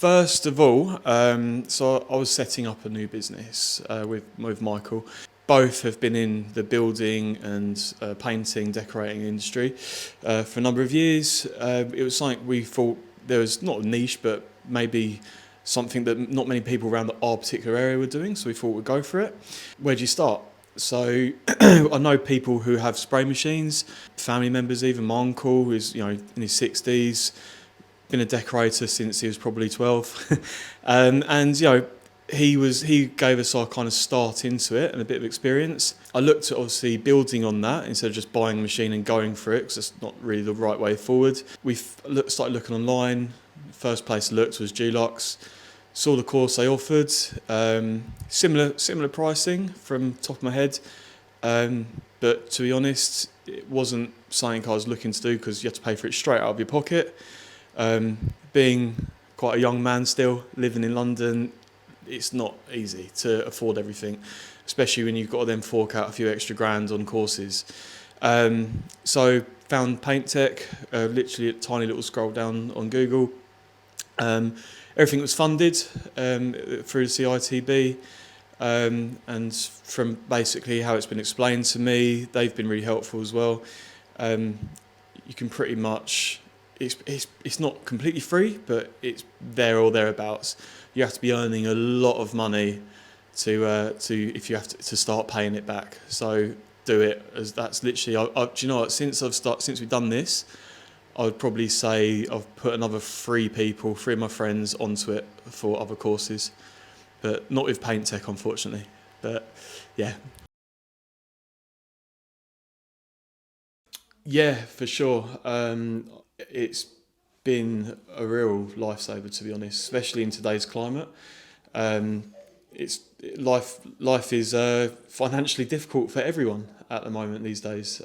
First of all, so I was setting up a new business with Michael. Both have been in the building and painting, decorating industry for a number of years. It was something we thought there was not a niche, but maybe something that not many people around our particular area were doing, so we thought we'd go for it. Where do you start? So I know people who have spray machines, family members, even my uncle who's in his 60s, been a decorator since he was probably 12, and he gave us our kind of start into it and a bit of experience. I looked at obviously building on that instead of just buying a machine and going for it, because it's not really the right way forward. We started looking online. First place I looked was Dulux. Saw the course they offered, similar pricing from top of my head, but to be honest, it wasn't something I was looking to do because you have to pay for it straight out of your pocket. Being quite a young man still, living in London, it's not easy to afford everything, especially when you've got to then fork out a few extra grand on courses. So found PaintTech, literally a tiny little scroll down on Google. Everything was funded through the CITB, and from basically how it's been explained to me, they've been really helpful as well. You can pretty much, it's not completely free, but it's there or thereabouts. You have to be earning a lot of money to if you have to start paying it back. So do it, as that's literally. Do you know what? Since we've done this, I would probably say I've put another three of my friends onto it for other courses, but not with PaintTech, unfortunately. But yeah. Yeah, for sure. It's been a real lifesaver, to be honest, especially in today's climate. It's life is financially difficult for everyone at the moment these days.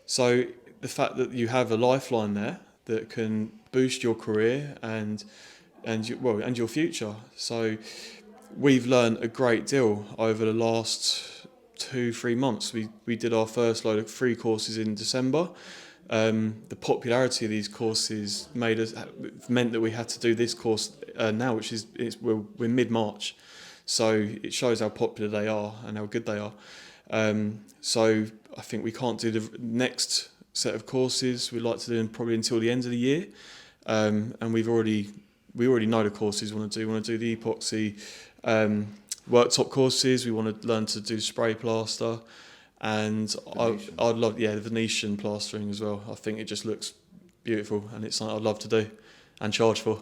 So the fact that you have a lifeline there that can boost your career and your future. So we've learned a great deal over the last 2-3 months. We did our first load of free courses in December. The popularity of these courses meant that we had to do this course now, which we're mid-March, so it shows how popular they are and how good they are. So I think we can't do the next set of courses. We'd like to do them probably until the end of the year, and we already know the courses we want to do. We want to do the epoxy worktop courses. We want to learn to do spray plaster. And I'd love, the Venetian plastering as well. I think it just looks beautiful, and it's something I'd love to do and charge for.